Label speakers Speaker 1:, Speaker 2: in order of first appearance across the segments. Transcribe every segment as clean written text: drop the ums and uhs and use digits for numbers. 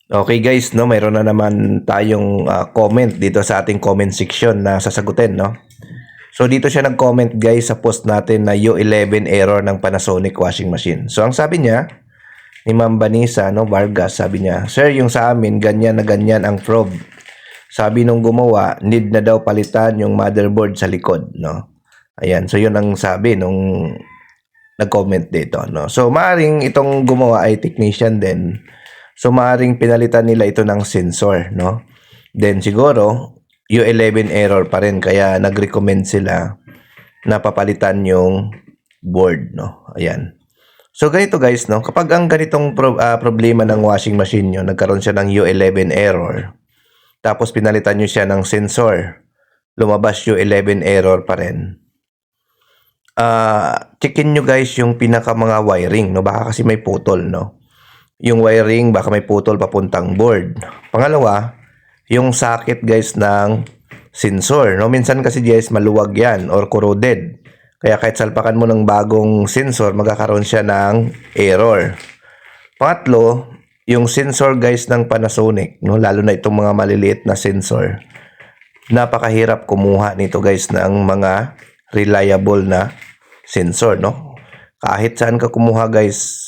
Speaker 1: Okay guys, no, mayroon na naman tayong comment dito sa ating comment section na sasagutin, no. So dito siya nag-comment guys sa post natin na U11 error ng Panasonic washing machine. So ang sabi niya ni Ma'am Vanessa, no, Vargas, sabi niya, "Sir, yung sa amin ganyan na ganyan ang probe. Sabi nung gumawa, need na daw palitan yung motherboard sa likod, no." Ayan, so yun ang sabi nung nag-comment dito, no. So maaring itong gumawa ay technician din. So maaring pinalitan nila ito ng sensor, no? Then siguro U11 error pa rin kaya nag-recommend sila na papalitan yung board, no? Ayan. So ganito guys, no? Kapag ang ganitong problema ng washing machine nyo, nagkaroon siya ng U11 error, tapos pinalitan nyo siya ng sensor, lumabas U11 error pa rin. Checkin nyo guys yung pinaka mga wiring, no? Baka kasi may putol, no? Yung wiring, baka may putol papuntang board. Pangalawa, yung socket guys ng sensor, no? Minsan kasi guys maluwag yan or corroded. Kaya kahit salpakan mo ng bagong sensor, magkakaroon siya ng error. Pangatlo, yung sensor guys ng Panasonic, no? Lalo na itong mga maliliit na sensor. Napakahirap kumuha nito guys ng mga reliable na sensor, no? Kahit saan ka kumuha guys,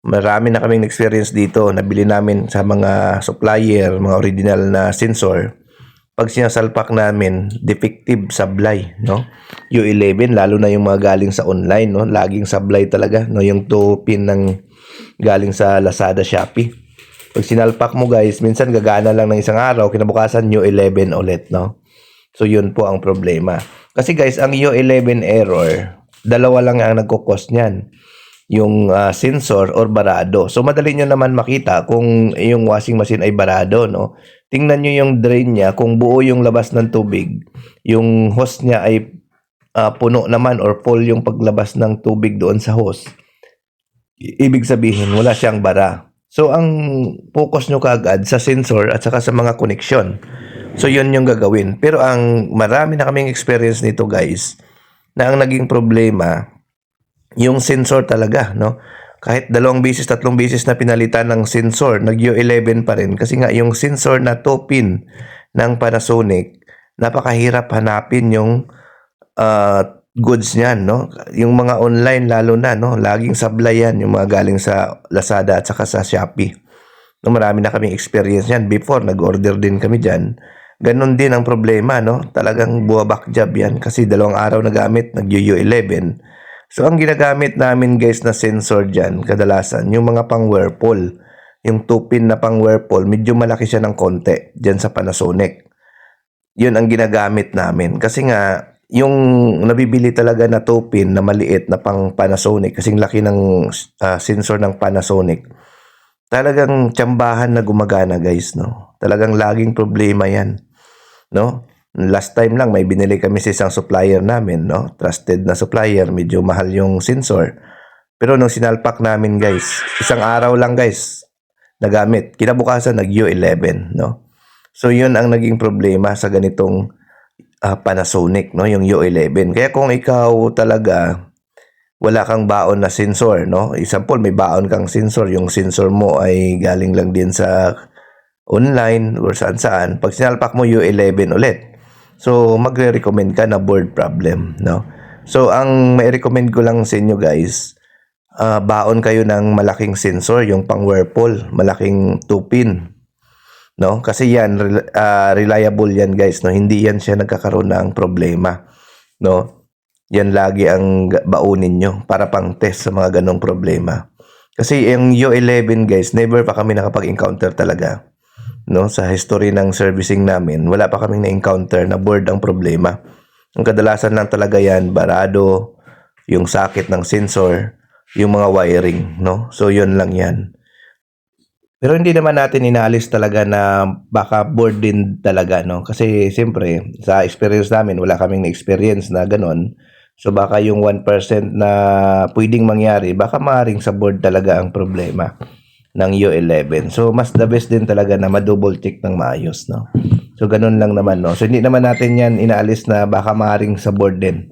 Speaker 1: marami na kaming experience dito. Nabili namin sa mga supplier, mga original na sensor. Pag sinasalpak namin, defective sablay, no? U11, lalo na yung mga galing sa online, no? Laging sablay talaga, no? Yung 2-pin ng galing sa Lazada, Shopee. Pag sinalpak mo guys, minsan gagana lang ng isang araw, kinabukasan U11 ulit, no? So yun po ang problema. Kasi guys, ang U11 error, dalawa lang ang nagko-cause niyan, yung sensor or barado. So madali nyo naman makita kung yung washing machine ay barado, no? Tingnan nyo yung drain niya, kung buo yung labas ng tubig, yung hose niya ay puno naman or full yung paglabas ng tubig doon sa hose. Ibig sabihin, wala siyang bara. So ang focus nyo kaagad sa sensor at saka sa mga connection. So yun yung gagawin. Pero ang marami na kaming experience nito guys, na ang naging problema, yung sensor talaga, no? Kahit 2 beses, 3 beses na pinalitan ng sensor, nag-U11 pa rin. Kasi nga, yung sensor na 2-pin ng Panasonic, napakahirap hanapin yung goods niyan, no? Yung mga online lalo na, no? Laging sablay yan, yung mga galing sa Lazada at saka sa Shopee. No, marami na kaming experience yan. Before, nag-order din kami dyan. Ganon din ang problema, no? Talagang buwabak job yan kasi 2 araw na gamit, nag-U11. So, ang ginagamit namin guys na sensor dyan, kadalasan, yung mga pang Whirlpool. Yung 2-pin na pang Whirlpool, medyo malaki siya ng konti dyan sa Panasonic. Yun ang ginagamit namin. Kasi nga, yung nabibili talaga na 2-pin na maliit na pang Panasonic, kasing laki ng sensor ng Panasonic, talagang tsambahan na gumagana guys, no? Talagang laging problema yan, no? Last time lang may binili kami sa isang supplier namin, no? Trusted na supplier, medyo mahal yung sensor. Pero nung sinalpak namin guys, isang araw lang guys nagamit. Kinabukasan nag-U11, no? So yun ang naging problema sa ganitong Panasonic, no? Yung U11. Kaya kung ikaw talaga wala kang baon na sensor, no? Example, may baon kang sensor, yung sensor mo ay galing lang din sa online or saan-saan. Pag sinalpak mo U11 ulit, so magre-recommend ka na board problem, no? So ang may recommend ko lang sa inyo guys, baon kayo ng malaking sensor, yung pang Whirlpool, malaking 2-pin, no? Kasi yan reliable yan guys, no? Hindi yan siya nagkakaroon ng problema, no? Yan lagi ang baunin nyo para pang test sa mga ganong problema. Kasi yung U11 guys, never pa kami nakapag-encounter talaga, no? Sa history ng servicing namin, wala pa kaming na-encounter na board ang problema. Ang kadalasan lang talaga yan, barado, yung socket ng sensor, yung mga wiring, no? So yun lang yan. Pero hindi naman natin inaalis talaga na baka board din talaga, no? Kasi siyempre, sa experience namin, wala kaming na-experience na ganon. So baka yung 1% na pwedeng mangyari, baka maaaring sa board talaga ang problema ng U11. So mas the best din talaga na ma-double check ng maayos, no? So ganun lang naman, no? So hindi naman natin yan inaalis na baka maaaring sa board din,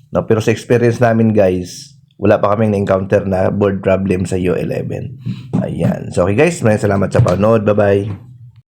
Speaker 1: no? Pero sa experience namin guys, wala pa kaming na-encounter na board problem sa U11. Ayan. So, okay guys, maraming salamat sa panood. Bye-bye.